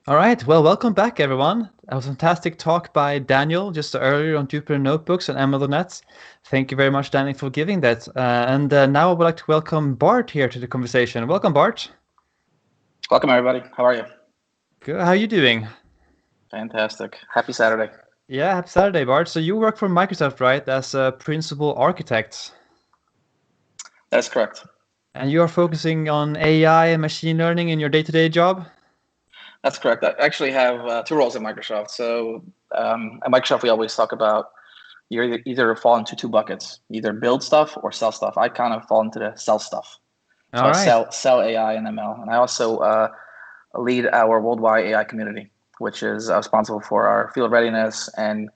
All right, well, welcome back, everyone. That was a fantastic talk by Daniel just earlier on Jupyter Notebooks and ML.net. Thank you very much, Daniel, for giving that. And now I would like to welcome Bart here to the conversation. Welcome, Bart. Welcome, everybody. How are you? Good. How are you doing? Fantastic. Happy Saturday. Yeah, happy Saturday, Bart. So you work for Microsoft, right, as a principal architect, That is correct. and you are focusing on AI and machine learning in your day-to-day job? That's correct. I actually have two roles at Microsoft. At Microsoft, we always talk about you either fall into two buckets, either build stuff or sell stuff. I kind of fall into the sell stuff. So All I right. sell AI and ML, and I also lead our worldwide AI community, which is responsible for our field readiness and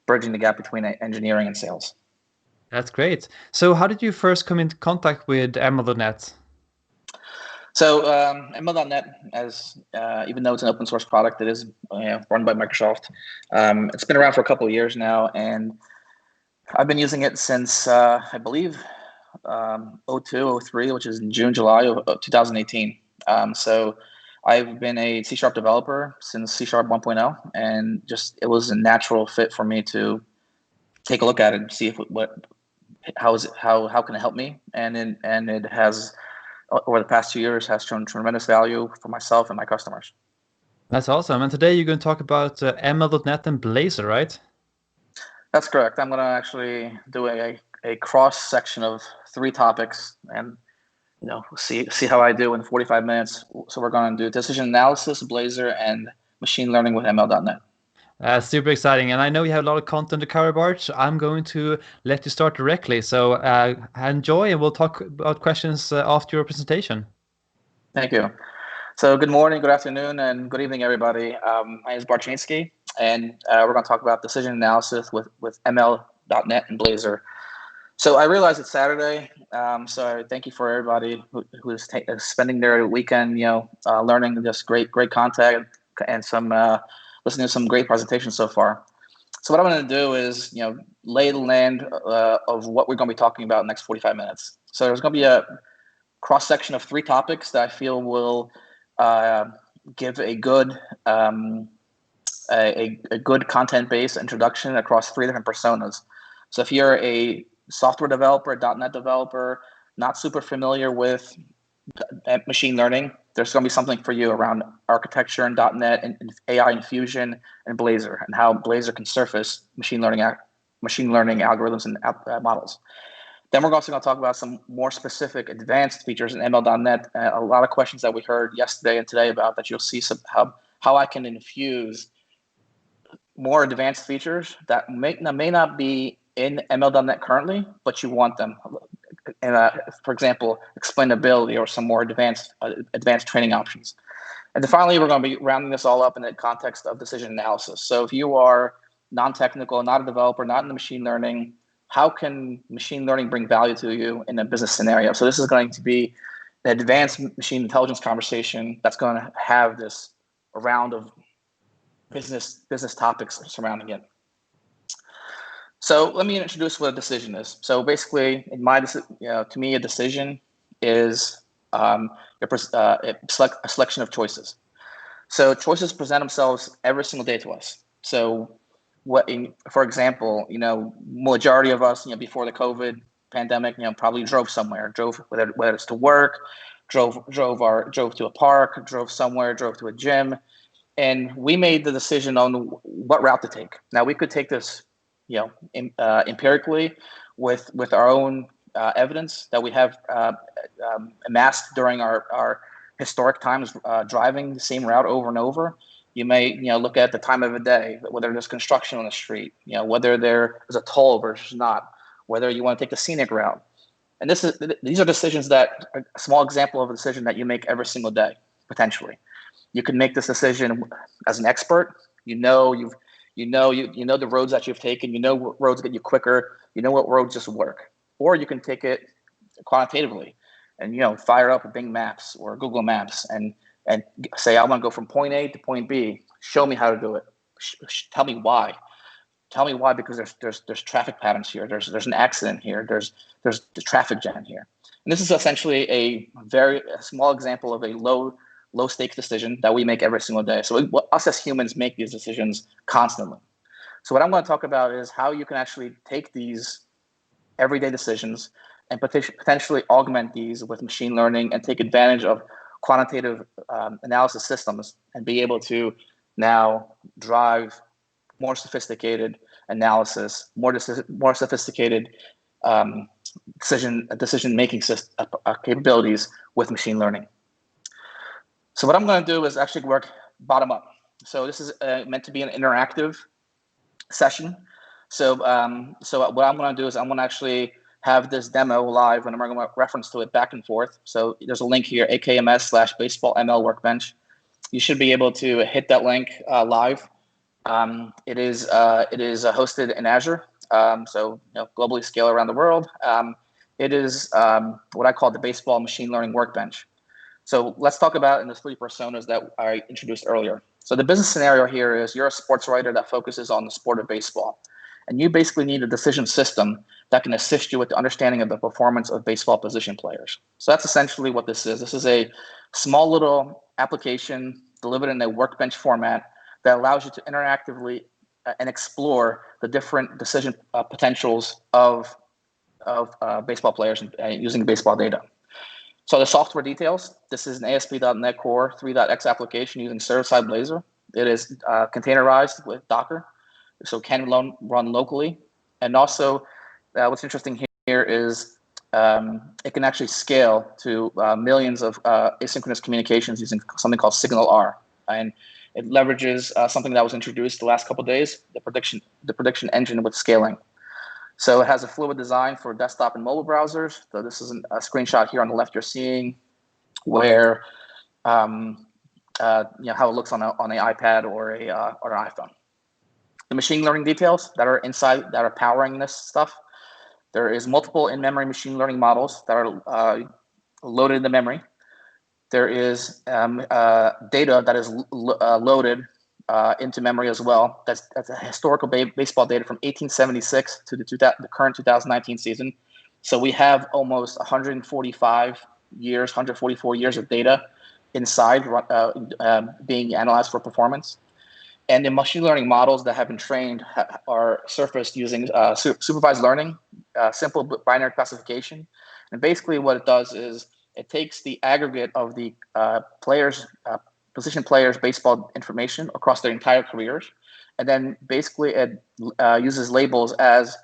bridging the gap between engineering and sales. That's great. So how did you first come into contact with ML.net? ML.net, as even though it's an open source product, it is run by Microsoft. It's been around for a couple of years now, and I've been using it since I believe 02, 03, which is in June, July of 2018. So I've been a C# developer since C# 1.0, and just it was a natural fit for me to take a look at it and see if how can it help me, and it has over the past 2 years has shown tremendous value for myself and my customers. That's awesome. And today you're going to talk about ML.net and Blazor, right? That's correct. I'm going to actually do a cross section of three topics, and see how I do in 45 minutes. So we're going to do decision analysis, Blazor, and machine learning with ML.net. Super exciting. And I know you have a lot of content to cover, Bart. So I'm going to let you start directly. So enjoy, and we'll talk about questions after your presentation. Thank you. So good morning, good afternoon, and good evening, everybody. My name is Bart Czernicki, and we're going to talk about decision analysis with ML.net and Blazor. So I realize it's Saturday, so thank you for everybody who is spending their weekend, learning this great content and listening to some great presentations so far. So what I'm going to do is, lay the land of what we're going to be talking about in the next 45 minutes. So there's going to be a cross section of three topics that I feel will give a good a good content-based introduction across three different personas. So if you're a software developer, .NET developer, not super familiar with machine learning, there's going to be something for you around architecture and .NET and AI infusion and Blazor, and how Blazor can surface machine learning algorithms and models. Then we're also going to talk about some more specific advanced features in ML.NET. A lot of questions that we heard yesterday and today about that you'll see how I can infuse more advanced features that may not be in ML.NET currently, but you want them. And for example, explainability or some more advanced training options. And then finally, we're going to be rounding this all up in the context of decision analysis. So if you are non-technical, not a developer, not in the machine learning, how can machine learning bring value to you in a business scenario? So this is going to be an advanced machine intelligence conversation that's going to have this round of business topics surrounding it. So let me introduce what a decision is. So basically, to me, a decision is a selection of choices. So choices present themselves every single day to us. So for example, majority of us, before the COVID pandemic, probably drove somewhere, whether it's to work, drove to a park, drove somewhere, drove to a gym, and we made the decision on what route to take. Now we could take this, empirically with our own evidence that we have amassed during our historic times driving the same route over and over. You may look at the time of the day, whether there's construction on the street, whether there is a toll versus not, whether you want to take the scenic route. And these are decisions that a small example of a decision that you make every single day potentially. You can make this decision as an expert. You know the roads that you've taken. You know what roads get you quicker. You know what roads just work. Or you can take it quantitatively, and fire up Bing Maps or Google Maps and say, I want to go from point A to point B. Show me how to do it. Tell me why. Tell me why, because there's traffic patterns here. There's an accident here. There's the traffic jam here. And this is essentially a very small example of a low low stakes decision that we make every single day. So us as humans make these decisions constantly. So what I'm going to talk about is how you can actually take these everyday decisions and potentially augment these with machine learning and take advantage of quantitative analysis systems and be able to now drive more sophisticated analysis, more sophisticated decision-making capabilities with machine learning. So what I'm going to do is actually work bottom up. So this is meant to be an interactive session. So what I'm going to do is I'm going to actually have this demo live, and I'm going to reference to it back and forth. So there's a link here, AKMS/BaseballML Workbench. You should be able to hit that link live. It is hosted in Azure, so globally scale around the world. It is what I call the baseball machine learning workbench. So let's talk about in the three personas that I introduced earlier. So the business scenario here is you're a sports writer that focuses on the sport of baseball, and you basically need a decision system that can assist you with the understanding of the performance of baseball position players. So that's essentially what this is. This is a small little application delivered in a workbench format that allows you to interactively and explore the different decision potentials of baseball players using baseball data. So the software details, this is an ASP.NET Core 3.x application using server-side Blazor. It is containerized with Docker, so it can run locally. And also, what's interesting here is it can actually scale to millions of asynchronous communications using something called SignalR. And it leverages something that was introduced the last couple of days, the prediction engine with scaling. So it has a fluid design for desktop and mobile browsers. So this is a screenshot here on the left you're seeing where how it looks on an iPad or an iPhone. The machine learning details that are inside that are powering this stuff. There is multiple in-memory machine learning models that are loaded in the memory. There is data that is loaded into memory as well. That's a historical baseball data from 1876 to the current 2019 season. So we have almost 144 years of data inside being analyzed for performance. And the machine learning models that have been trained are surfaced using supervised learning, simple binary classification. And basically what it does is it takes the aggregate of the position players' baseball information across their entire careers, and then basically it uses labels as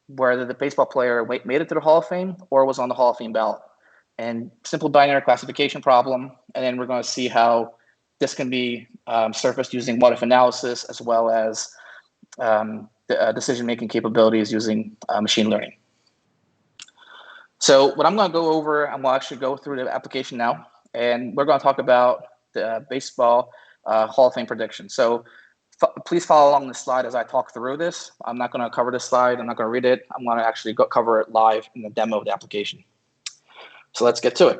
whether the baseball player made it to the Hall of Fame or was on the Hall of Fame ballot. And simple binary classification problem, and then we're going to see how this can be surfaced using what-if analysis as well as decision-making capabilities using machine learning. So what I'm going to go over, I'm going to actually go through the application now, and we're going to talk about the baseball Hall of Fame prediction. So please follow along this slide as I talk through this. I'm not going to cover this slide. I'm not going to read it. I'm going to actually cover it live in the demo of the application. So let's get to it.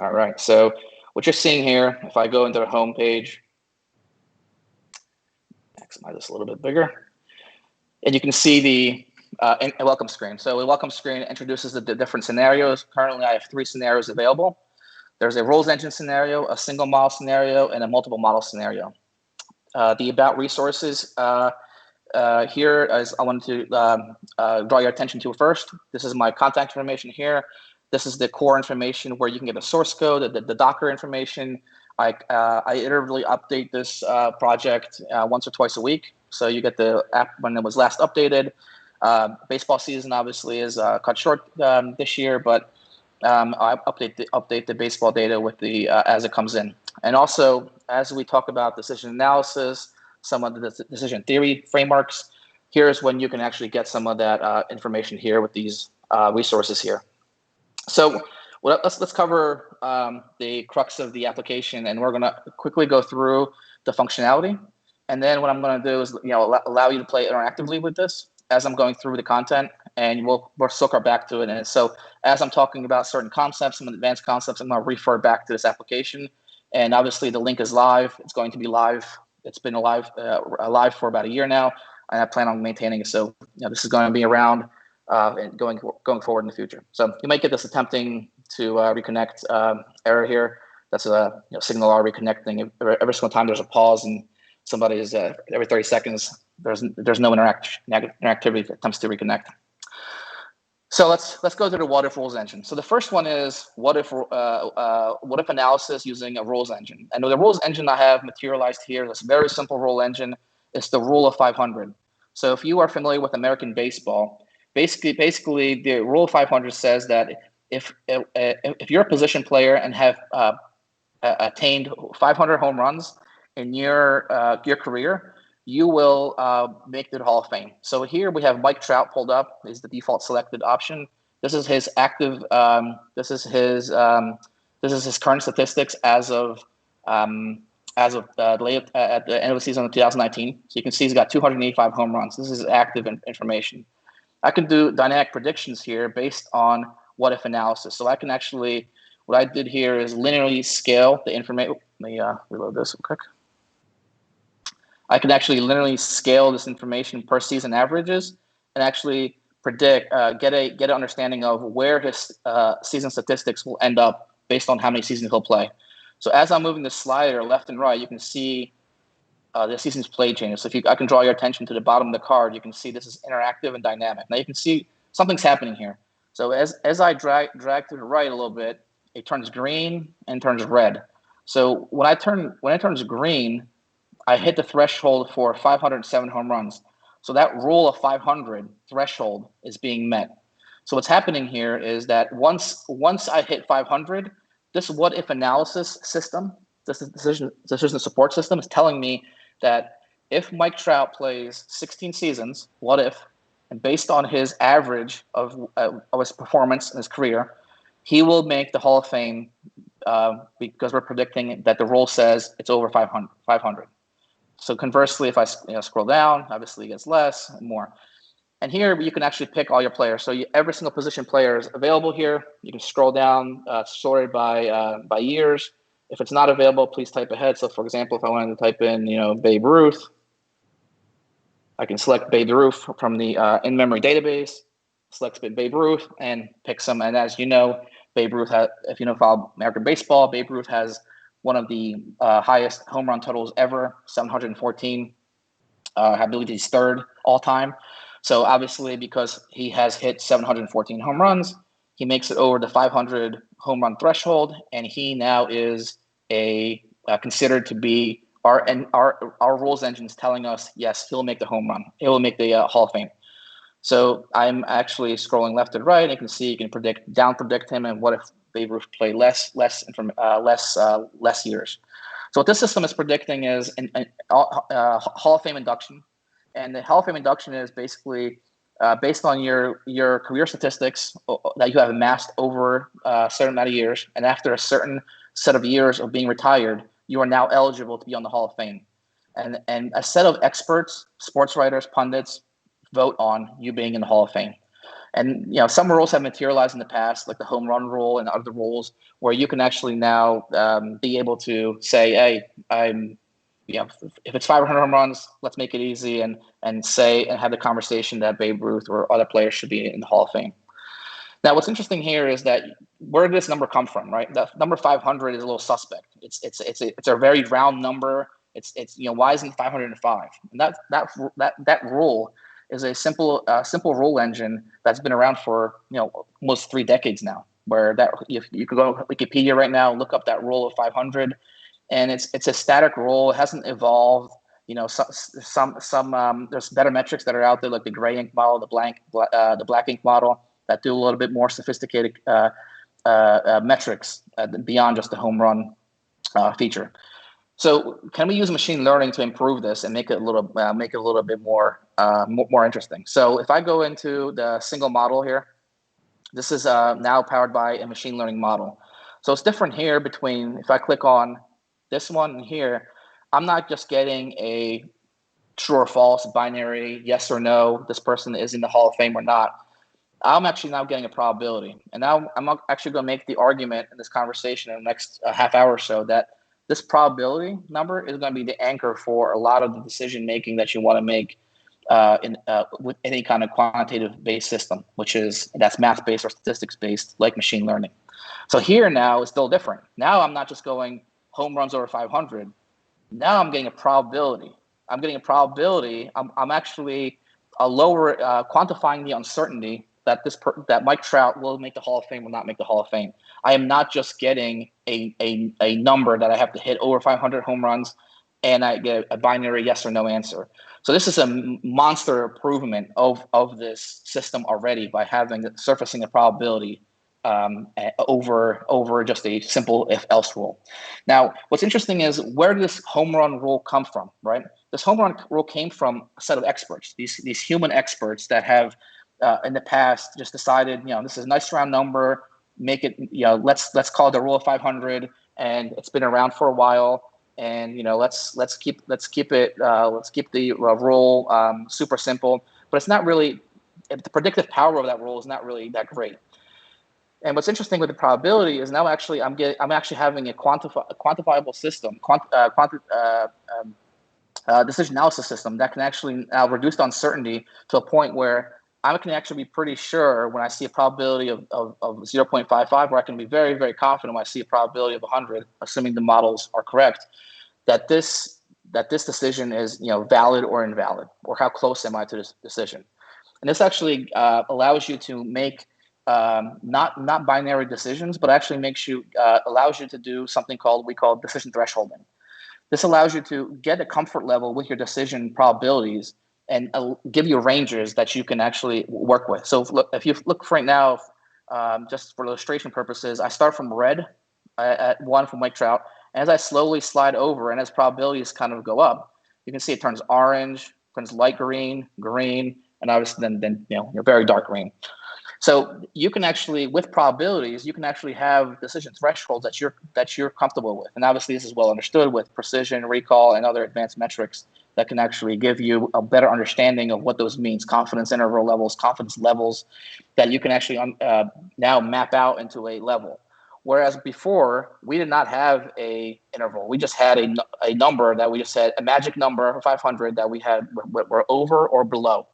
All right, so what you're seeing here, if I go into the home page, maximize this a little bit bigger, and you can see the a welcome screen. So a welcome screen introduces the different scenarios. Currently, I have 3 scenarios available. There's a roles engine scenario, a single model scenario, and a multiple model scenario. The about resources here, as I wanted to draw your attention to first. This is my contact information here. This is the core information where you can get the source code, the Docker information. I iteratively update this project once or twice a week. So you get the app when it was last updated. Baseball season obviously is cut short this year, but I update the baseball data with the as it comes in. And also, as we talk about decision analysis, some of the decision theory frameworks, here's when you can actually get some of that information here with these resources here. So let's cover the crux of the application, and we're going to quickly go through the functionality. And then what I'm going to do is allow you to play interactively with this as I'm going through the content, and we'll circle back to it. And so as I'm talking about certain concepts, some advanced concepts, I'm going to refer back to this application. And obviously the link is live. It's going to be live. It's been alive for about a year now, and I plan on maintaining it. So this is going to be around and going forward in the future. So you might get this attempting to reconnect error here. That's a signal R reconnecting. Every single time there's a pause and somebody is every 30 seconds, there's no interactivity that attempts to reconnect. So let's go to the what if rules engine. So the first one is what if analysis using a rules engine. And the rules engine I have materialized here, this very simple rule engine, is the rule of 500. So if you are familiar with American baseball, basically the rule of 500 says that if you're a position player and have attained 500 home runs in your career, you will make the Hall of Fame. So here we have Mike Trout pulled up. Is the default selected option. This is his active. This is his current statistics as of at the end of the season of 2019. So you can see he's got 285 home runs. This is active information. I can do dynamic predictions here based on what if analysis. So I can actually, what I did here is linearly scale the information. Let me reload this real quick. I could actually linearly scale this information per season averages and actually predict, get an understanding of where his season statistics will end up based on how many seasons he'll play. So as I'm moving the slider left and right, you can see the seasons played changes. So I can draw your attention to the bottom of the card, you can see this is interactive and dynamic. Now you can see something's happening here. So as I drag to the right a little bit, it turns green and turns red. So when it turns green, I hit the threshold for 507 home runs. So that rule of 500 threshold is being met. So what's happening here is that once I hit 500, this what if analysis system, this decision support system is telling me that if Mike Trout plays 16 seasons, what if, and based on his average of his performance in his career, he will make the Hall of Fame because we're predicting that the rule says it's over 500. So conversely, if I scroll down, obviously it gets less and more. And here you can actually pick all your players. So every single position player is available here. You can scroll down, sorted by years. If it's not available, please type ahead. So for example, if I wanted to type in Babe Ruth, I can select Babe Ruth from the in-memory database, select Babe Ruth, and pick some. And as you know, Babe Ruth has, if you know follow American baseball, Babe Ruth has one of the highest home run totals ever, 714. I believe he's third all time. So obviously, because he has hit 714 home runs, he makes it over the 500 home run threshold, and he now is considered to be our rules engine is telling us, yes, he'll make the home run. He will make the Hall of Fame. So I'm actually scrolling left and right. And you can see you can predict him, and what if Babe Ruth played less years. So what this system is predicting is Hall of Fame induction, and the Hall of Fame induction is basically based on your career statistics that you have amassed over a certain amount of years, and after a certain set of years of being retired, you are now eligible to be on the Hall of Fame, and a set of experts, sports writers, pundits vote on you being in the Hall of Fame. And some rules have materialized in the past, like the home run rule and other rules, where you can actually now be able to say, "Hey, if it's 500 home runs, let's make it easy and have the conversation that Babe Ruth or other players should be in the Hall of Fame." Now, what's interesting here is that where did this number come from, right? The number 500 is a little suspect. It's a very round number. It's why isn't 505? And that rule is a simple rule engine that's been around for almost 3 decades now. Where that if you could go to Wikipedia right now, look up that rule of 500, and it's a static rule. It hasn't evolved. Some there's better metrics that are out there, like the gray ink model, the black ink model, that do a little bit more sophisticated metrics beyond just the home run feature. So can we use machine learning to improve this and make it a little bit more interesting? So if I go into the single model here, this is now powered by a machine learning model. So it's different here between, if I click on this one and here, I'm not just getting a true or false binary, yes or no, this person is in the Hall of Fame or not. I'm actually now getting a probability. And now I'm actually going to make the argument in this conversation in the next half hour or so that this probability number is going to be the anchor for a lot of the decision making that you want to make with any kind of quantitative based system, that's math based or statistics based, like machine learning. So here now it's still different. Now I'm not just going home runs over 500. Now I'm getting a probability. I'm actually quantifying the uncertainty that that Mike Trout will make the Hall of Fame, will not make the Hall of Fame. I am not just getting a number that I have to hit over 500 home runs, and I get a binary yes or no answer. So this is a monster improvement of this system already by surfacing a probability over just a simple if-else rule. Now, what's interesting is, where did this home run rule come from, right? This home run rule came from a set of experts, these human experts that have in the past just decided, this is a nice round number, make it, let's call it the rule of 500, and it's been around for a while. And let's keep the rule super simple, but it's not really, the predictive power of that rule is not really that great. And what's interesting with the probability is now actually I'm actually having a quantifiable system, decision analysis system that can actually now reduce the uncertainty to a point where I can actually be pretty sure when I see a probability of 0.55, where I can be very, very confident when I see a probability of 100, assuming the models are correct, that this decision is valid or invalid, or how close am I to this decision. And this actually allows you to make not binary decisions, but actually allows you to do something we call decision thresholding. This allows you to get a comfort level with your decision probabilities and give you ranges that you can actually work with. So if you look right now, just for illustration purposes, I start from red at 1 for Mike Trout. And as I slowly slide over and as probabilities kind of go up, you can see it turns orange, turns light green, and obviously then very dark green. So you can actually, with probabilities, you can actually have decision thresholds that you're comfortable with. And obviously this is well understood with precision, recall, and other advanced metrics that can actually give you a better understanding of what those means, confidence interval levels, confidence levels, that you can actually now map out into a level. Whereas before, we did not have a interval. We just had a number that we just said, a magic number for 500 that we had were over or below.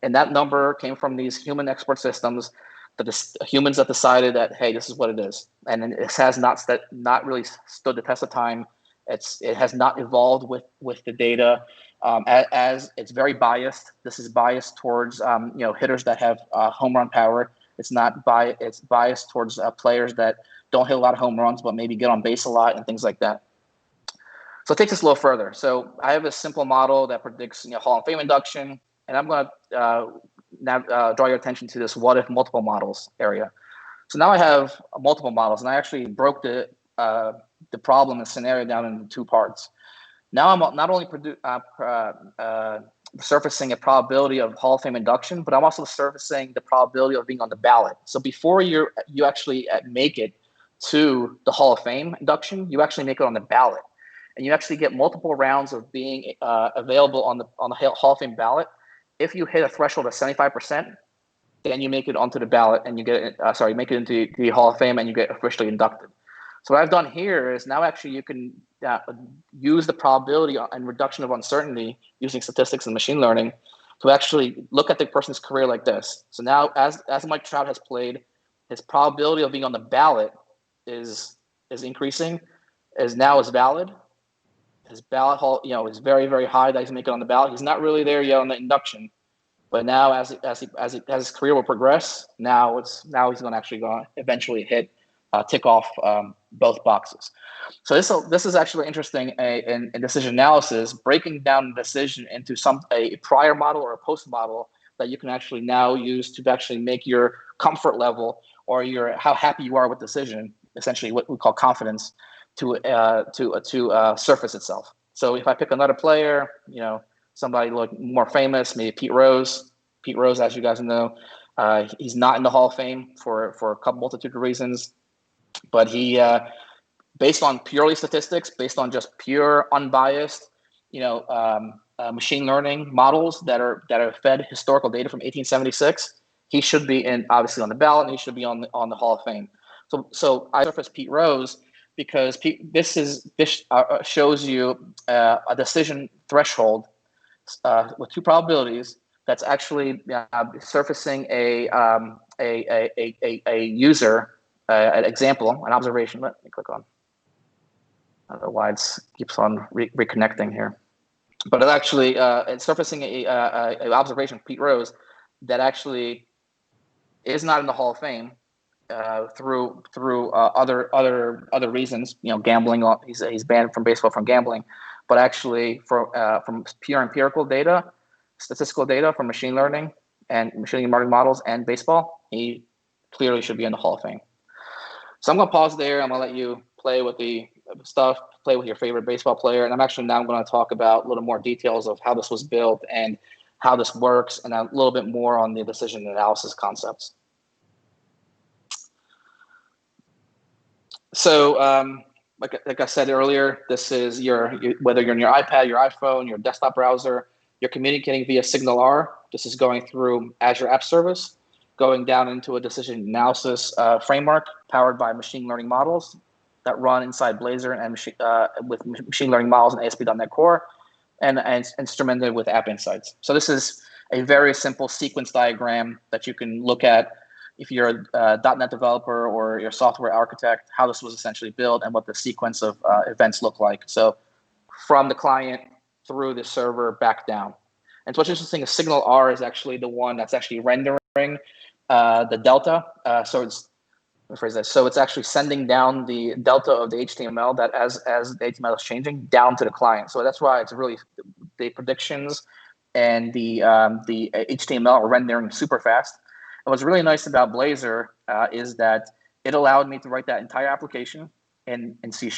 And that number came from these human expert systems, humans that decided that, hey, this is what it is. And it has not really stood the test of time. It has not evolved with the data, as it's very biased. This is biased towards hitters that have home run power. It's biased towards players that don't hit a lot of home runs, but maybe get on base a lot and things like that. So it takes us a little further. So I have a simple model that predicts Hall of Fame induction, and I'm going to now draw your attention to this what if multiple models area. So now I have multiple models, and I actually broke the problem and scenario down into 2 parts. Now I'm not only surfacing a probability of Hall of Fame induction, but I'm also surfacing the probability of being on the ballot. So before you actually make it to the Hall of Fame induction, you actually make it on the ballot, and you actually get multiple rounds of being available on the Hall of Fame ballot. If you hit a threshold of 75%, then you make it onto the ballot and you make it into the Hall of Fame and you get officially inducted. So what I've done here is now actually you can use the probability and reduction of uncertainty using statistics and machine learning to actually look at the person's career like this. So now as Mike Trout has played, his probability of being on the ballot is increasing, is valid. His ballot is very, very high that he's making on the ballot. He's not really there yet on the induction, but now as his career will progress, now he's going to actually eventually tick off both boxes. So this is actually interesting in decision analysis, breaking down the decision into a prior model or a post model that you can actually now use to actually make your comfort level or how happy you are with decision, essentially what we call confidence, to surface itself. So if I pick another player, somebody like more famous, maybe Pete Rose. Pete Rose, as you guys know, he's not in the Hall of Fame for a multitude of reasons, but he, based on purely statistics, based on just pure unbiased, machine learning models that are fed historical data from 1876, he should be obviously on the ballot, and he should be on the Hall of Fame. So I surface Pete Rose because this shows you a decision threshold with two probabilities that's actually surfacing a user, an example, an observation. Let me click on. I don't know why it keeps on reconnecting here. But it actually it's surfacing a observation of Pete Rose that actually is not in the Hall of Fame through other reasons. Gambling. He's banned from baseball from gambling, but actually from pure empirical data, statistical data from machine learning and machine learning models and baseball, he clearly should be in the Hall of Fame. So I'm going to pause there. I'm going to let you play with the stuff, play with your favorite baseball player. And I'm actually now going to talk about a little more details of how this was built and how this works, and a little bit more on the decision analysis concepts. So like I said earlier, this is whether you're on your iPad, your iPhone, your desktop browser, you're communicating via Signal R. This is going through Azure App Service, going down into a decision analysis framework powered by machine learning models that run inside Blazor and with machine learning models and ASP.NET Core, and instrumented with App Insights. So this is a very simple sequence diagram that you can look at if you're a .NET developer or you're a software architect, how this was essentially built and what the sequence of events look like. So from the client through the server back down. And so what's interesting is Signal R is actually the one that's actually rendering the delta. So it's actually sending down the delta of the HTML that as the HTML is changing down to the client. So that's why it's really the predictions and the HTML are rendering super fast. And what's really nice about Blazor is that it allowed me to write that entire application in C#.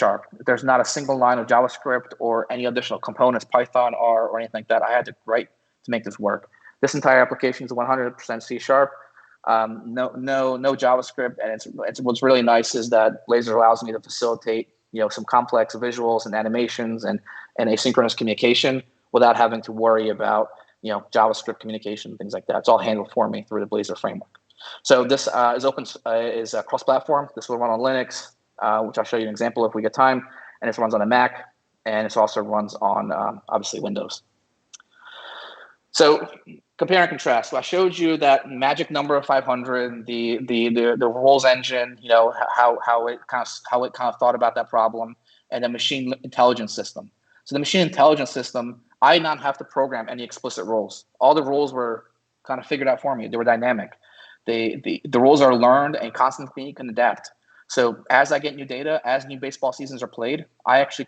There's not a single line of JavaScript or any additional components, Python, R, or anything like that I had to write to make this work. This entire application is 100% C#. No JavaScript, and what's really nice is that Blazor allows me to facilitate some complex visuals and animations and asynchronous communication without having to worry about JavaScript communication, things like that. It's all handled for me through the Blazor framework. So this is cross-platform. This will run on Linux, which I'll show you an example if we get time, and it runs on a Mac, and it also runs on obviously Windows. So compare and contrast. So I showed you that magic number of 500, the rules engine, how it kind of thought about that problem, and the machine intelligence system. So the machine intelligence system, I did not have to program any explicit rules. All the rules were kind of figured out for me. They were dynamic. The rules are learned and constantly can adapt. So as I get new data, as new baseball seasons are played, I actually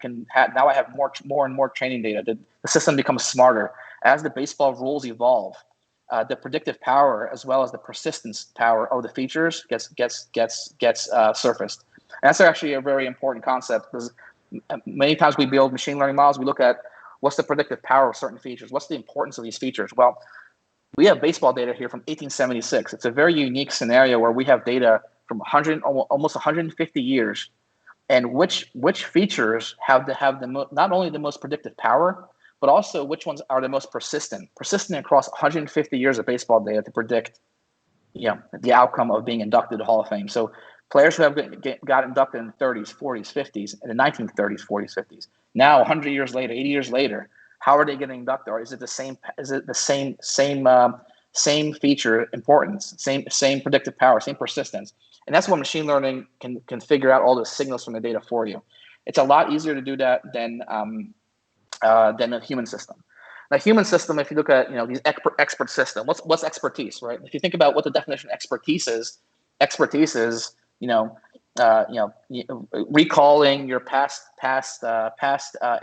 now I have more and more training data. The system becomes smarter. As the baseball rules evolve, the predictive power as well as the persistence power of the features gets surfaced. And that's actually a very important concept, because many times we build machine learning models, we look at what's the predictive power of certain features, what's the importance of these features. Well, we have baseball data here from 1876. It's a very unique scenario where we have data from almost 150 years, and which features have not only the most predictive power, but also which ones are the most persistent across 150 years of baseball data to predict the outcome of being inducted to the Hall of Fame. So players who have got inducted in the 30s, 40s, 50s, in the 1930s, 40s, 50s. Now, 100 years later, 80 years later, how are they getting inducted? Or is it the same? Is it the same feature importance, same predictive power, same persistence? And that's what machine learning can figure out all the signals from the data for you. It's a lot easier to do that than a human system. Now, human system, if you look at these expert system, what's expertise, right? If you think about what the definition of expertise is recalling your past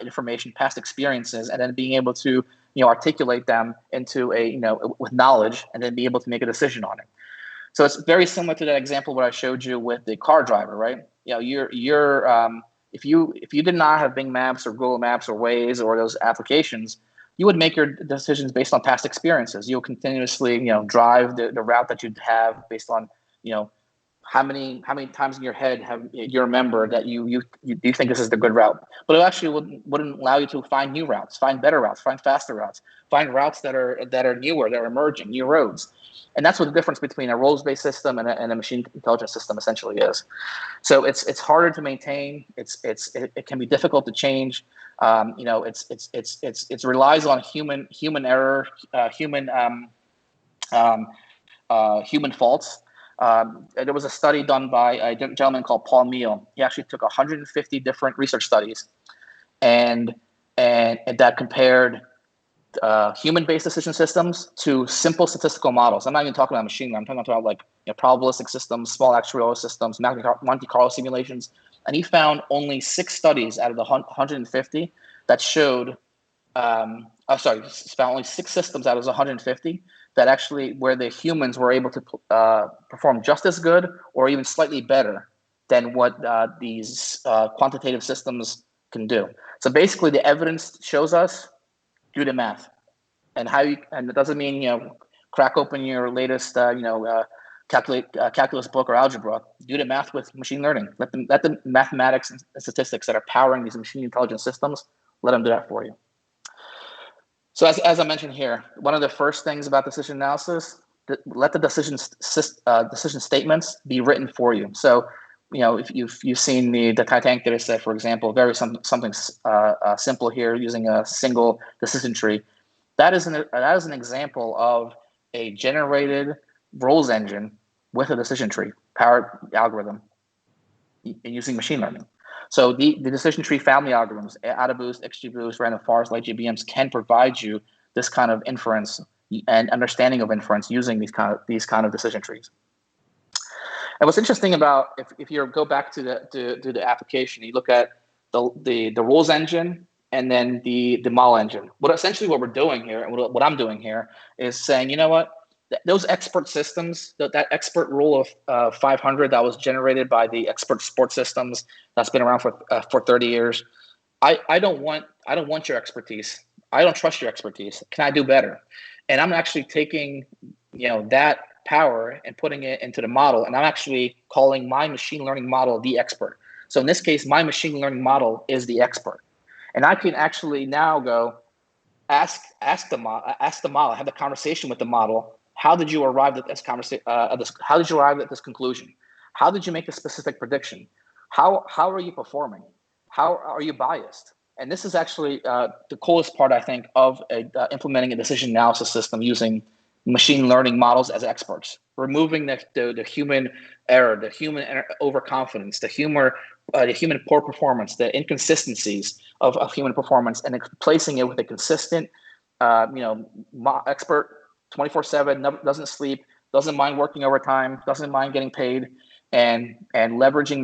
information, past experiences, and then being able to articulate them into with knowledge, and then be able to make a decision on it. So it's very similar to that example what I showed you with the car driver, right? If you did not have Bing Maps or Google Maps or Waze or those applications, you would make your decisions based on past experiences. You'll continuously drive the route that you'd have based on how many times in your head have you remember that you think this is the good route, but it actually wouldn't allow you to find new routes, find better routes, find faster routes, find routes that are newer, that are emerging, new roads. And that's what the difference between a rules-based system and a machine intelligence system essentially is. So it's harder to maintain. It can be difficult to change. It relies on human error, human faults. There was a study done by a gentleman called Paul Meehl. He actually took 150 different research studies, and that compared human-based decision systems to simple statistical models. I'm not even talking about machine learning. I'm talking about probabilistic systems, small actuarial systems, Monte Carlo simulations. And he found only 6 studies out of the 150 that showed. Found only 6 systems out of the 150 that actually where the humans were able to perform just as good or even slightly better than what these quantitative systems can do. So basically, the evidence shows us do the math, and it doesn't mean crack open your latest calculus book or algebra. Do the math with machine learning. Let the mathematics and statistics that are powering these machine intelligence systems, let them do that for you. So as I mentioned here, one of the first things about decision analysis, let the decision statements be written for you. So, if you've seen the Titanic data set, for example, something simple here using a single decision tree. That is an example of a generated rules engine with a decision tree powered algorithm using machine learning. So the decision tree family algorithms, AdaBoost, XGBoost, random forest, light GBMs can provide you this kind of inference and understanding of inference using these kind of decision trees. And what's interesting about if you go back to the application, you look at the rules engine and then the model engine. What we're doing here, and what I'm doing here, is saying, you know what? Those expert systems, that expert rule of 500 that was generated by the expert sports systems that's been around for 30 years. I don't want your expertise. I don't trust your expertise. Can I do better? And I'm actually taking that power and putting it into the model, and I'm actually calling my machine learning model the expert. So in this case, my machine learning model is the expert, and I can actually now go ask the model, have the conversation with the model. How did you arrive at this conversation? How did you arrive at this conclusion? How did you make a specific prediction? How are you performing? How are you biased? And this is actually the coolest part, I think, of implementing a decision analysis system using machine learning models as experts, removing the human error, the human overconfidence, the human poor performance, the inconsistencies of human performance, and replacing it with a consistent, expert 24/7, doesn't sleep, doesn't mind working overtime, doesn't mind getting paid, and leveraging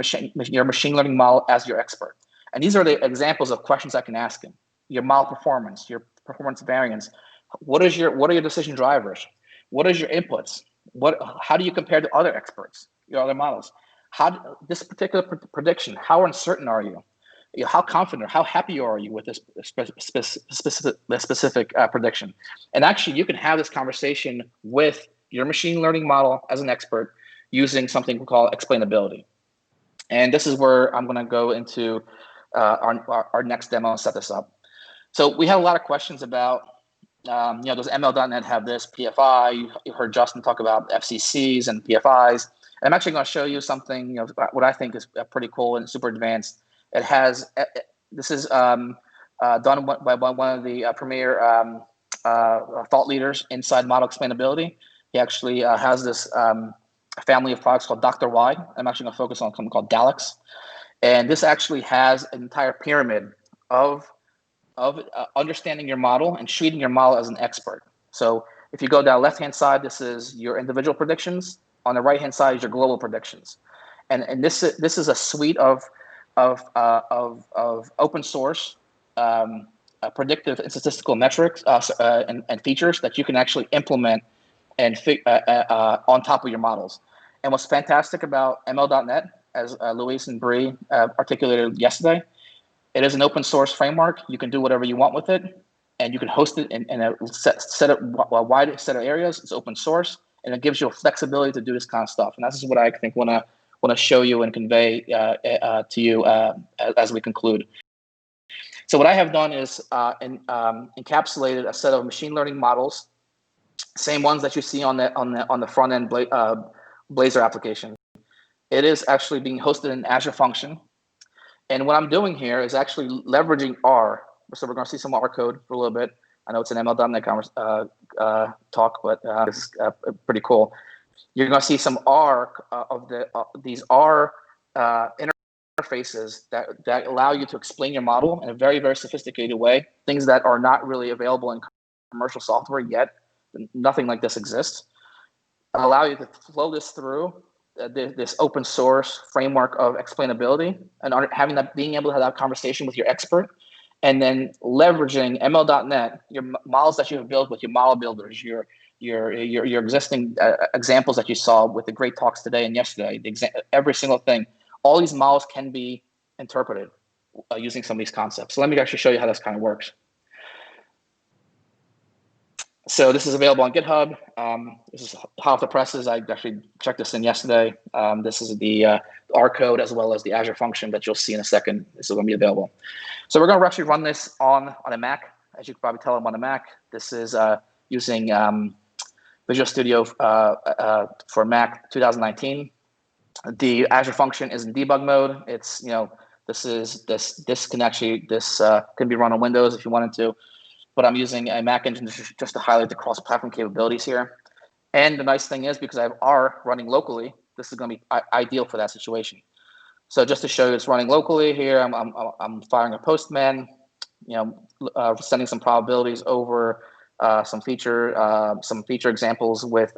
your machine learning model as your expert. And these are the examples of questions I can ask him. Your model performance, your performance variance. What are your decision drivers? What is your inputs? How do you compare to other experts, your other models? This particular prediction, how uncertain are you? How confident, how happy are you with this specific prediction? And actually, you can have this conversation with your machine learning model as an expert using something we call explainability. And this is where I'm going to go into our next demo and set this up. So we had a lot of questions about, does ML.NET have this PFI? You heard Justin talk about FCCs and PFIs. And I'm actually going to show you something, what I think is pretty cool and super advanced. It has, this is done by one of the premier thought leaders inside model explainability. He actually has this family of products called Dr. Y. I'm actually going to focus on something called Daleks. And this actually has an entire pyramid of understanding your model and treating your model as an expert. So if you go down left-hand side, this is your individual predictions. On the right-hand side is your global predictions. And this is a suite of open source predictive and statistical metrics and features that you can actually implement and on top of your models. And what's fantastic about ML.NET, as Luis and Bree articulated yesterday, it is an open source framework. You can do whatever you want with it, and you can host it in a wide set of areas. It's open source, and it gives you a flexibility to do this kind of stuff. And this is what I think want to show you and convey to you as we conclude. So what I have done is encapsulated a set of machine learning models, same ones that you see on the front end Blazor application. It is actually being hosted in Azure Function. And what I'm doing here is actually leveraging R. So we're going to see some R code for a little bit. I know it's an ML.NET talk, but this is pretty cool. You're going to see some R of these R interfaces that allow you to explain your model in a very, very sophisticated way, things that are not really available in commercial software yet. Nothing like this exists. Allow you to flow this through this open source framework of explainability, and being able to have that conversation with your expert, and then leveraging ML.NET, your models that you have built with your model builders, your existing examples that you saw with the great talks today and yesterday, every single thing. All these models can be interpreted using some of these concepts. So let me actually show you how this kind of works. So this is available on GitHub. This is hot off the presses. I actually checked this in yesterday. This is the R code as well as the Azure function that you'll see in a second. This is going to be available. So we're going to actually run this on a Mac. As you can probably tell, I'm on a Mac. This is using Visual Studio for Mac 2019. The Azure function is in debug mode. It's, this can be run on Windows if you wanted to. But I'm using a Mac engine just to highlight the cross-platform capabilities here. And the nice thing is, because I have R running locally, this is going to be ideal for that situation. So just to show you, it's running locally here. I'm firing a postman, sending some probabilities over some feature examples with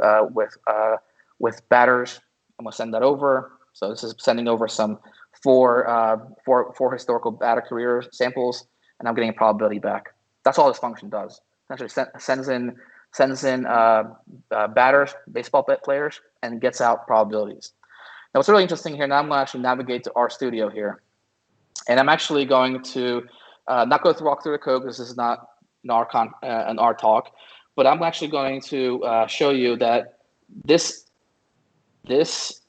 batters. I'm going to send that over. So this is sending over some four historical batter career samples, and I'm getting a probability back. That's all this function does. It actually sends in batters, baseball players, and gets out probabilities. Now, what's really interesting here, now I'm going to actually navigate to RStudio here. And I'm actually going to not walk through the code, because this is not an R talk, but I'm actually going to show you that these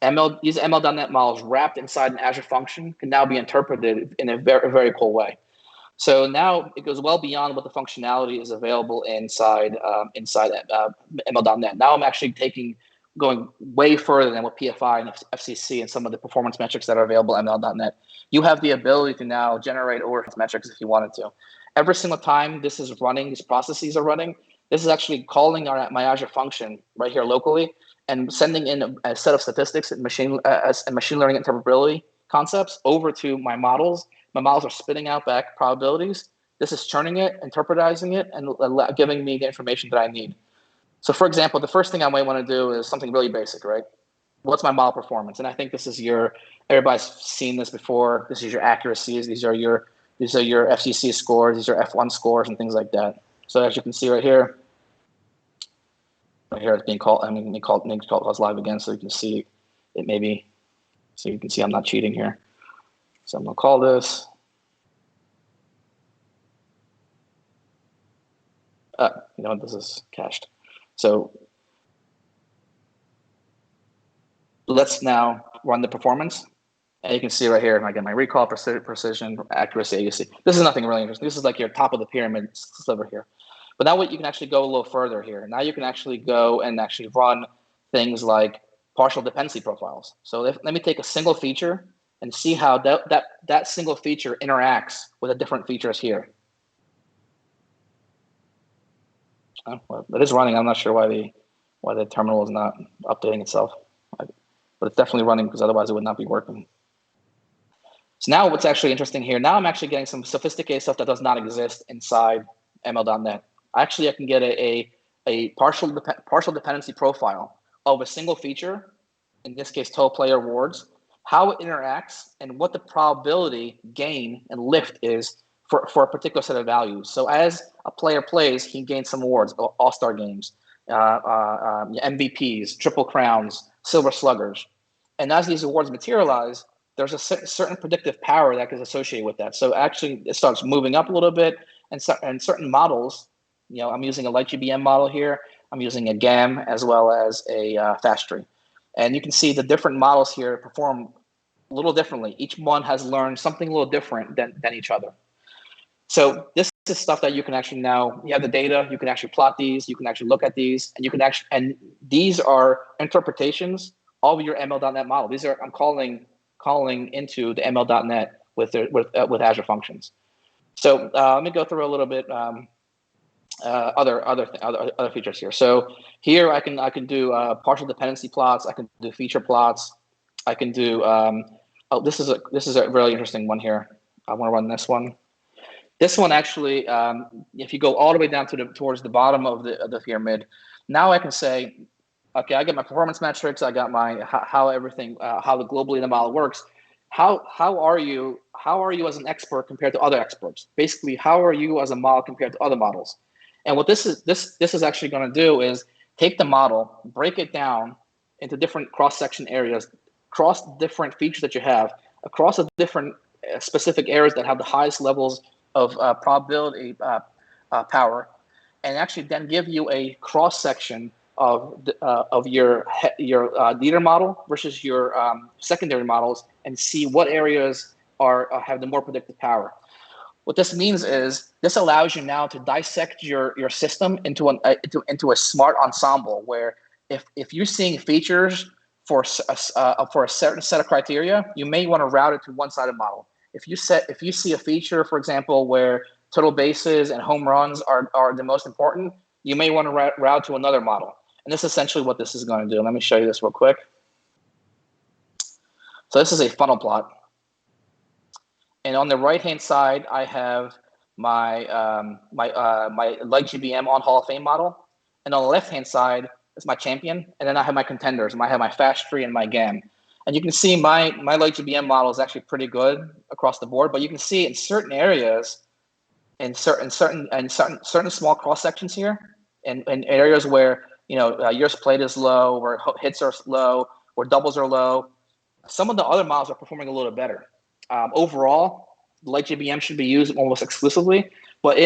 ML.NET models wrapped inside an Azure function can now be interpreted in a very, very cool way. So now it goes well beyond what the functionality is available inside ML.NET. Now I'm actually going way further than what PFI and FCC and some of the performance metrics that are available in ML.NET. You have the ability to now generate over metrics if you wanted to. Every single time this is running, these processes are running, this is actually calling my Azure function right here locally and sending in a set of statistics and machine learning interpretability concepts over to my models. My models are spitting out back probabilities. This is churning it, interpretizing it, and giving me the information that I need. So for example, the first thing I might want to do is something really basic, right? What's my model performance? And I think this is everybody's seen this before. This is your accuracies. These are your FCC scores. These are F1 scores and things like that. So as you can see right here it's being called, called live again, so you can see it maybe, so you can see I'm not cheating here. So I'm going to call this. This is cached. So let's now run the performance. And you can see right here, again, my recall, precision, accuracy, AUC. This is nothing really interesting. This is like your top of the pyramid sliver here. But now you can actually go a little further here. Now you can actually go and actually run things like partial dependency profiles. So let me take a single feature and see how that single feature interacts with the different features here. Well, it is running. I'm not sure why the terminal is not updating itself, but it's definitely running, because otherwise it would not be working. So now what's actually interesting here, now I'm actually getting some sophisticated stuff that does not exist inside ML.NET. I can get a partial dependency profile of a single feature, in this case, total player awards, how it interacts, and what the probability gain and lift is for a particular set of values. So as a player plays, he gains some awards, all-star games, MVPs, triple crowns, silver sluggers. And as these awards materialize, there's a certain predictive power that is associated with that. So actually it starts moving up a little bit, and certain models, I'm using a LightGBM model here. I'm using a GAM as well as a fast tree. And you can see the different models here perform a little differently. Each one has learned something a little different than each other. So this is stuff that you can actually now, you have the data, you can actually plot these, you can actually look at these, and these are interpretations of your ML.NET model. I'm calling into the ML.NET with Azure Functions. So let me go through a little bit other features here. So here I can do partial dependency plots. I can do feature plots. I can do this is a really interesting one here. I want to run this one. This one actually, if you go all the way down towards the bottom of the pyramid, now I can say, okay, I got my performance metrics. I got my how everything how the globally the model works. How are you as an expert compared to other experts? Basically, how are you as a model compared to other models? And what this is actually going to do is take the model, break it down into different cross-section areas, across different features that you have, across the different specific areas that have the highest levels of probability power, and actually then give you a cross-section of your leader model versus your secondary models, and see what areas have the more predictive power. What this means is this allows you now to dissect your system into a smart ensemble, where if you're seeing features for a certain set of criteria, you may want to route it to one sided model. If you see a feature, for example, where total bases and home runs are the most important, you may want to route to another model. And this is essentially what this is going to do. Let me show you this real quick. So this is a funnel plot. And on the right-hand side, I have my my Light GBM on Hall of Fame model. And on the left-hand side is my champion. And then I have my contenders. I have my fast tree and my GAM. And you can see my Light GBM model is actually pretty good across the board. But you can see in certain areas, in certain small cross sections here, and areas where years played is low, where hits are low, where doubles are low, some of the other models are performing a little better. Overall, Light GBM should be used almost exclusively, but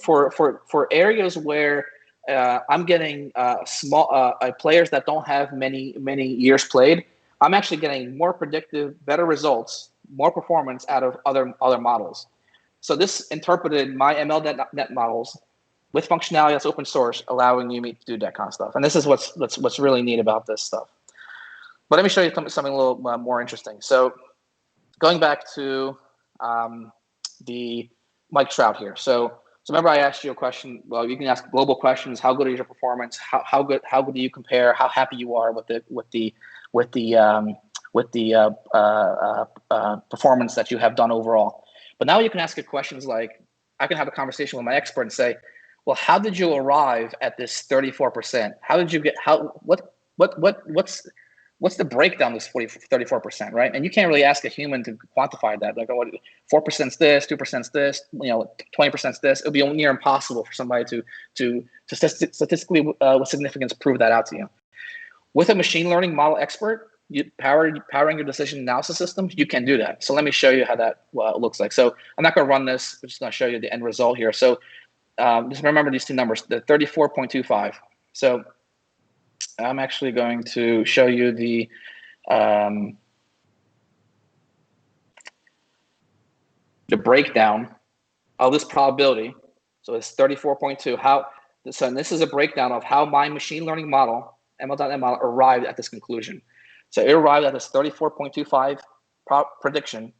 for areas where I'm getting small players that don't have many years played, I'm actually getting more predictive, better results, more performance out of other models. So this interpreted my ML.NET models with functionality that's open source, allowing you to do that kind of stuff. And this is what's really neat about this stuff. But let me show you something a little more interesting. So going back to the Mike Trout here. So remember I asked you a question. Well, you can ask global questions. How good is your performance? How good do you compare? How happy you are with the performance that you have done overall? But now you can ask it questions like, I can have a conversation with my expert and say, well, how did you arrive at this 34%? How did you get what's the breakdown of this 34%, right? And you can't really ask a human to quantify that. Like, 4% is this, 2% is this, 20% is this. It would be near impossible for somebody to statistically with significance prove that out to you. With a machine learning model expert, powering your decision analysis systems, you can do that. So let me show you how that looks like. So I'm not going to run this. I'm just going to show you the end result here. So just remember these two numbers, the 34.25. So I'm actually going to show you the breakdown of this probability. So it's 34.2. So this is a breakdown of how my machine learning model, ML.NET model, arrived at this conclusion. So it arrived at this 34.25 prediction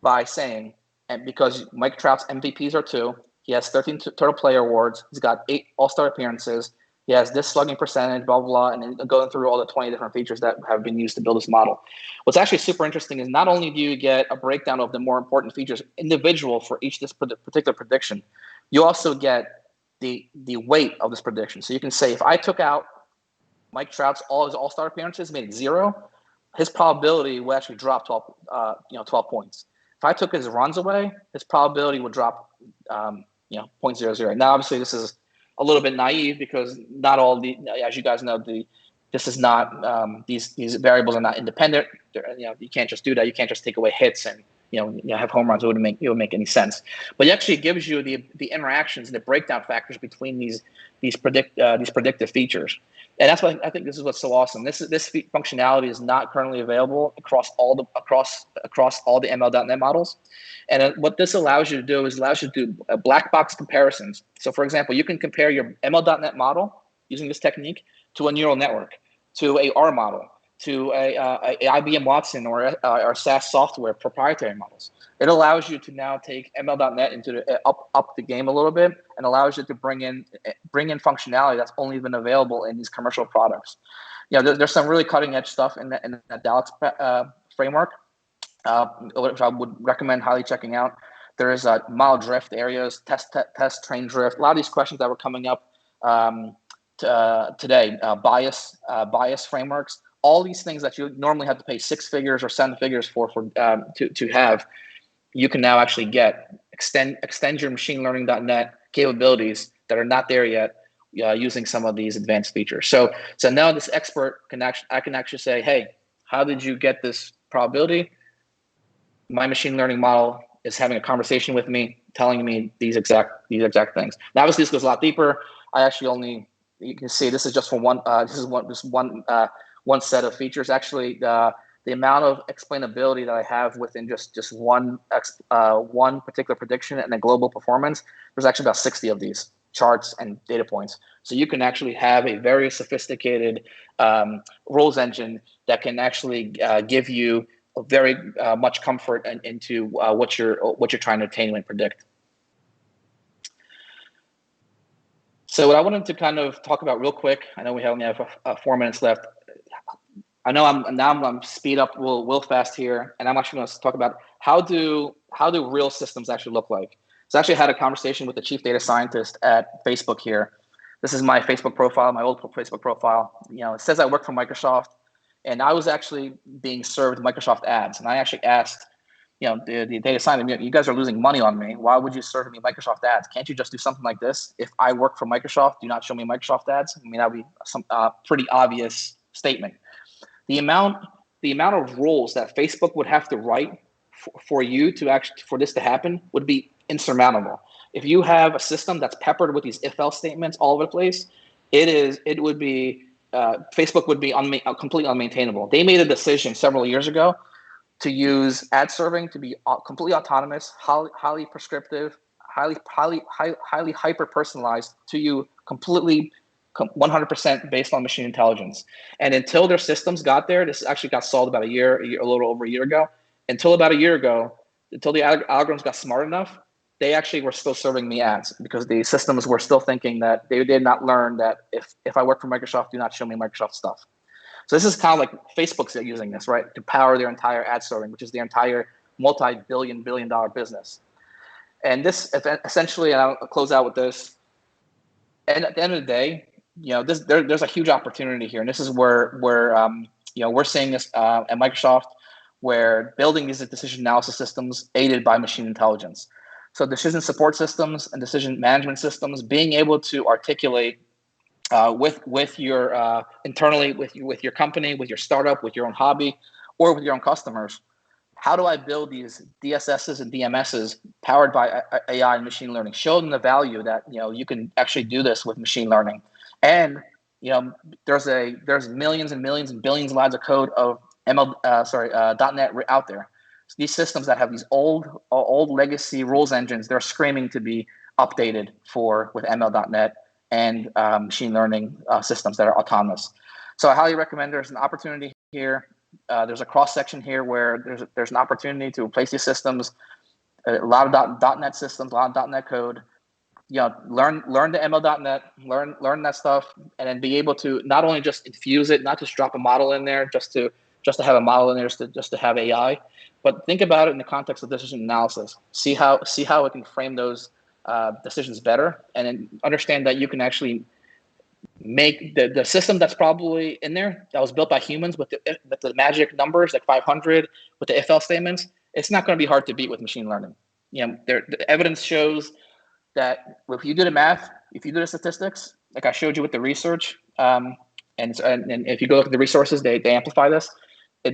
by saying, and because Mike Trout's MVPs are 2, he has 13 total player awards, he's got 8 all-star appearances, he has this slugging percentage, blah, blah, blah, and then going through all the 20 different features that have been used to build this model. What's actually super interesting is not only do you get a breakdown of the more important features individual for each this particular prediction, you also get the weight of this prediction. So you can say, if I took out Mike Trout's all his all-star appearances, made it 0, his probability will actually drop 12 points. If I took his runs away, his probability would drop 0.00. Now, obviously, this is a little bit naive because not all as you guys know, this is not these variables are not independent. You can't just do that. You can't just take away hits and have home runs. It wouldn't make any sense. But it actually gives you the interactions and the breakdown factors between these predictive features. And that's why I think this is what's so awesome. This functionality is not currently available across all the ML.NET models. And what this allows you to do is allows you to do black box comparisons. So for example, you can compare your ML.NET model using this technique to a neural network, to a R model, to a IBM Watson or SAS software proprietary models. It allows you to now take ML.NET into the, up the game a little bit, and allows you to bring in functionality that's only been available in these commercial products. There's some really cutting edge stuff in that Daleks framework, which I would recommend highly checking out. There is model drift areas, test train drift. A lot of these questions that were coming up today, bias frameworks. All these things that you normally have to pay 6 figures or 7 figures for to have, you can now actually extend your machine learning.net capabilities that are not there yet using some of these advanced features. So now this expert I can actually say, hey, how did you get this probability? My machine learning model is having a conversation with me, telling me these exact things. Now, obviously, this goes a lot deeper. I actually you can see this is just for one. This is one set of features. Actually, the amount of explainability that I have within just one particular prediction and a global performance, there's actually about 60 of these charts and data points. So you can actually have a very sophisticated rules engine that can actually give you very much comfort into what you're trying to attain and predict. So what I wanted to kind of talk about real quick, I know we only have 4 minutes left. I know I'm speed up real fast here, and I'm actually going to talk about how do real systems actually look like. So I actually had a conversation with the chief data scientist at Facebook here. This is my Facebook profile, my old Facebook profile. It says I work for Microsoft, and I was actually being served Microsoft ads, and I actually asked, the data scientist, you guys are losing money on me. Why would you serve me Microsoft ads? Can't you just do something like this? If I work for Microsoft, do not show me Microsoft ads. I mean, that'd be some pretty obvious statement. The amount of rules that Facebook would have to write for this to happen would be insurmountable. If you have a system that's peppered with these if-else statements all over the place, Facebook would be completely unmaintainable. They made a decision several years ago to use ad serving to be completely autonomous, highly prescriptive, highly hyper personalized to you, completely 100% based on machine intelligence. And until their systems got there, this actually got solved about a little over a year ago. Until about a year ago, until the algorithms got smart enough, they actually were still serving me ads because the systems were still thinking that they did not learn that if I work for Microsoft, do not show me Microsoft stuff. So this is kind of like Facebook's using this, right, to power their entire ad serving, which is their entire multi-billion dollar business. And this essentially, and I'll close out with this. And at the end of the day, there's a huge opportunity here, and this is where we're seeing this at Microsoft, where building these decision analysis systems aided by machine intelligence. So decision support systems and decision management systems, being able to articulate with your internally with your company, with your startup, with your own hobby, or with your own customers. How do I build these DSSs and DMSs powered by AI and machine learning? Show them the value that you can actually do this with machine learning. And there's millions and millions and billions of lines of code of .NET out there. So these systems that have these old legacy rules engines, they're screaming to be updated with ML.NET and machine learning systems that are autonomous. So I highly recommend. There's an opportunity here. There's a cross section here where there's an opportunity to replace these systems. A lot of .NET systems, a lot of .NET code. Learn the ML.NET, learn that stuff, and then be able to not only just infuse it, not just drop a model in there, just to have a model in there, just to have AI, but think about it in the context of decision analysis. See how it can frame those decisions better, and then understand that you can actually make the system that's probably in there that was built by humans with the magic numbers like 500 with the if-else statements. It's not going to be hard to beat with machine learning. The evidence shows that if you do the math, if you do the statistics, like I showed you with the research, and if you go look at the resources, they amplify this.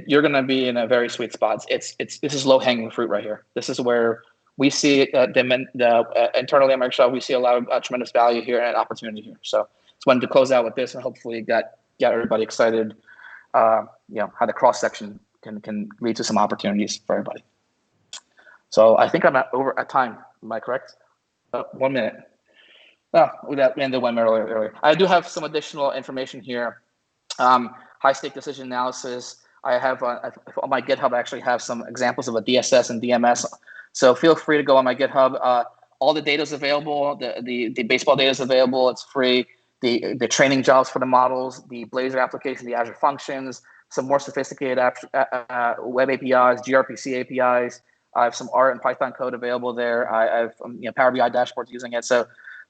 You're going to be in a very sweet spot. This is low hanging fruit right here. This is where we see internally at Microsoft, we see a lot of tremendous value here and opportunity here. So just wanted to close out with this, and hopefully got everybody excited. How the cross section can lead to some opportunities for everybody. So I think I'm over at time. Am I correct? 1 minute. Oh, we ended 1 minute earlier. I do have some additional information here. High stake decision analysis. I have on my GitHub. I actually have some examples of a DSS and DMS So feel free to go on my GitHub. All the data is available. The baseball data is available. It's free. The training jobs for the models, the Blazor application, the Azure functions, some more sophisticated web APIs, gRPC APIs. I have some R and Python code available there. I have Power BI dashboards using it. So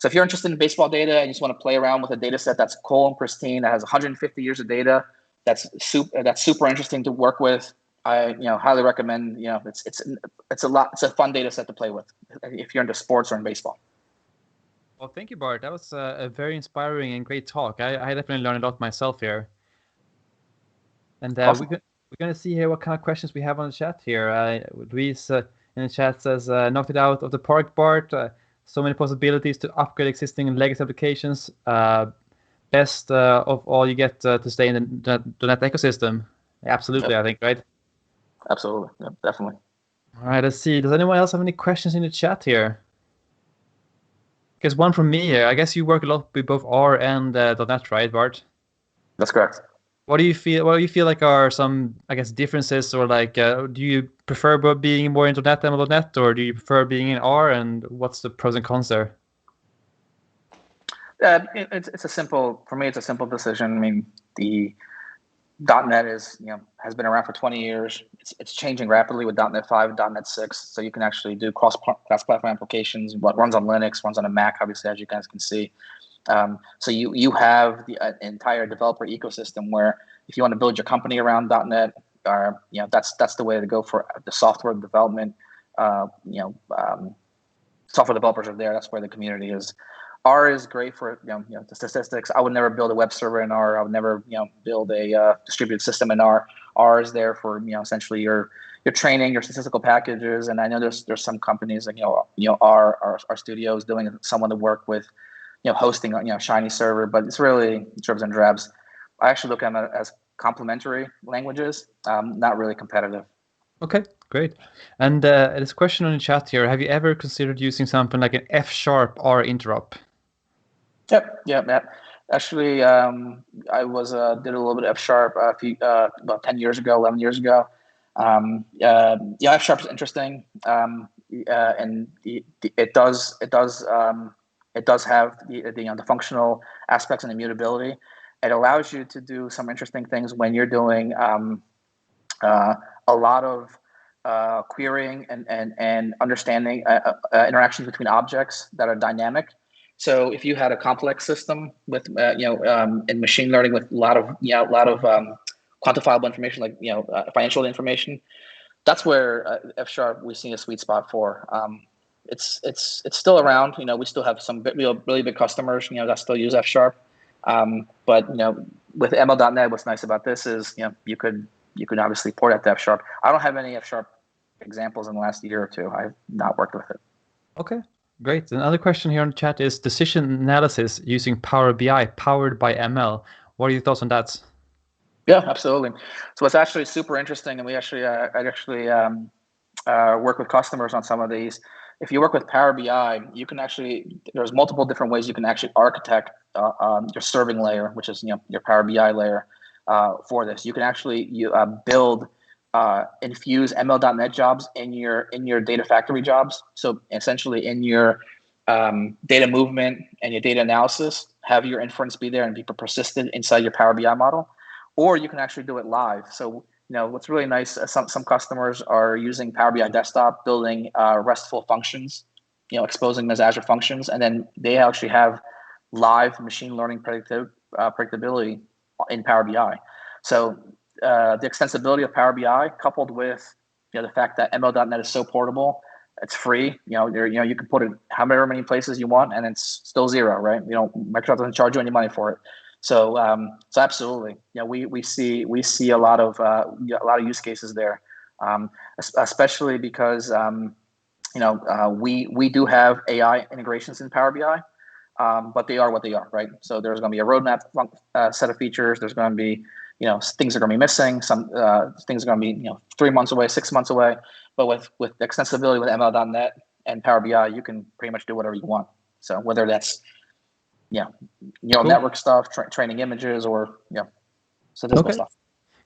if you're interested in baseball data and you just want to play around with a data set that's cool and pristine, that has 150 years of data, that's super interesting to work with, I highly recommend. It's a fun data set to play with if you're into sports or in baseball. Well, thank you, Bart. That was a very inspiring and great talk. I definitely learned a lot myself here. And Awesome. we're going to see here what kind of questions we have on the chat here. Luis in the chat says, knocked it out of the park, Bart. So many possibilities to upgrade existing legacy applications. Best of all, you get to stay in the .NET ecosystem. Absolutely, yep. I think, right? Absolutely, yep, definitely. All right, let's see. Does anyone else have any questions in the chat here? Because one from me here. I guess you work a lot with both R and .NET, right, Bart? That's correct. What do you feel like are some, I guess, differences, or like, do you prefer being more into .NET than .NET, or do you prefer being in R? And what's the pros and cons there? It's a simple decision. I mean, the .NET has been around for 20 years. It's changing rapidly with .NET 5 and .NET 6. So you can actually do cross-platform applications. What runs on Linux, runs on a Mac, obviously, as you guys can see. So you have the entire developer ecosystem where if you want to build your company around .NET, that's the way to go for the software development. Software developers are there. That's where the community is. R is great for the statistics. I would never build a web server in R. I would never build a distributed system in R. R is there for essentially your training, your statistical packages. And I know there's some companies like our studios doing some of the work with hosting Shiny server, but it's really dribs and drabs. I actually look at them as complementary languages, not really competitive. Okay, great. And there's a question on the chat here. Have you ever considered using something like an F# R interop? Yep. Actually, I did a little bit of F# about 10 years ago, 11 years ago. F# is interesting, and it does have the functional aspects and immutability. It allows you to do some interesting things when you're doing a lot of querying and understanding interactions between objects that are dynamic. So if you had a complex system with in machine learning with a lot of quantifiable information like financial information, that's where F# we see a sweet spot for. It's still around. We still have some really big customers that still use F#. But with ML.NET, what's nice about this is you could obviously port that to F#. I don't have any F# examples in the last year or two. I've not worked with it. Okay, great. Another question here on the chat is decision analysis using Power BI powered by ML. What are your thoughts on that? Yeah, absolutely. So it's actually super interesting, and we actually work with customers on some of these. If you work with Power BI, you can there's multiple different ways you can actually architect your serving layer, which is your Power BI layer for this. You can actually build infuse ML.NET jobs in your data factory jobs. So essentially in your data movement and your data analysis, have your inference be there and be persistent inside your Power BI model, or you can actually do it live. So what's really nice, some customers are using Power BI Desktop, building RESTful functions, exposing them as Azure functions, and then they actually have live machine learning predictability in Power BI. So the extensibility of Power BI, coupled with the fact that ML.NET is so portable, it's free. You can put it however many places you want, and it's still zero, right? Microsoft doesn't charge you any money for it. So absolutely, we see a lot of use cases there, especially because we do have AI integrations in Power BI, but they are what they are, right? So there's going to be a roadmap set of features. There's going to be things are going to be missing. Some things are going to be 3 months away, 6 months away. But with extensibility with ML.NET and Power BI, you can pretty much do whatever you want. So whether that's neural network stuff, training images, or statistical stuff.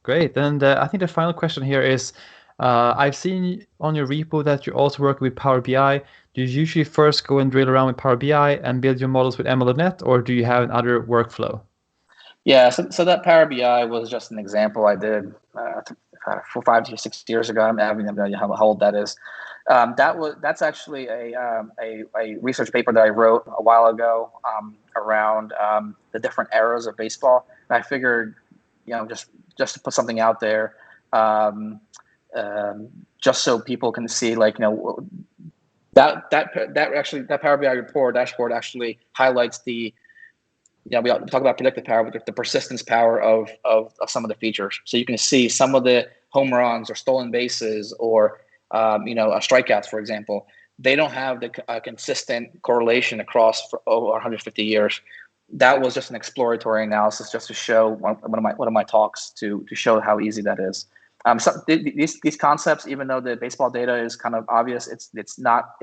Great. And I think the final question here is, I've seen on your repo that you also work with Power BI. Do you usually first go and drill around with Power BI and build your models with ML.NET, or do you have another workflow? Yeah, so that Power BI was just an example I did 5 to 6 years ago. I'm having no idea how old that is. That's actually a research paper that I wrote a while ago around the different eras of baseball. And I figured, just to put something out there, just so people can see, that Power BI report dashboard actually highlights we talk about predictive power, but the persistence power of some of the features. So you can see some of the home runs or stolen bases or strikeouts, for example. They don't have the consistent correlation across for over 150 years. That was just an exploratory analysis, just to show one of my talks to show how easy that is. These concepts, even though the baseball data is kind of obvious, it's not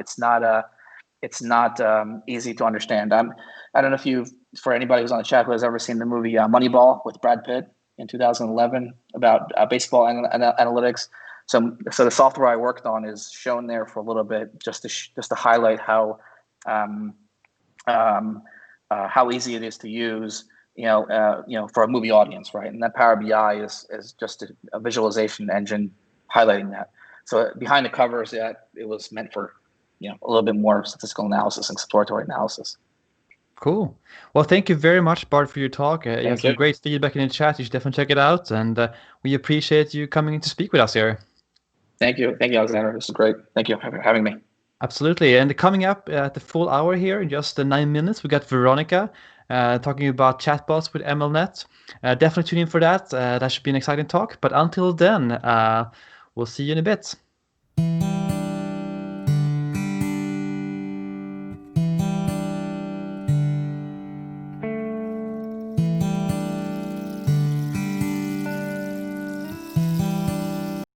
easy to understand. I don't know for anybody who's on the chat who has ever seen the movie Moneyball with Brad Pitt in 2011 about baseball analytics. So the software I worked on is shown there for a little bit, just to highlight how easy it is to use, for a movie audience, right? And that Power BI is just a visualization engine highlighting that. So behind the covers, that it was meant for a little bit more statistical analysis and exploratory analysis. Cool. Well, thank you very much, Bart, for your talk. You have some you. great feedback in the chat. You should definitely check it out. And we appreciate you coming in to speak with us here. Thank you, Alexander. This is great. Thank you for having me. Absolutely. And coming up at the full hour here in just 9 minutes, we got Veronica talking about chatbots with MLNet. Definitely tune in for that. That should be an exciting talk. But until then, we'll see you in a bit.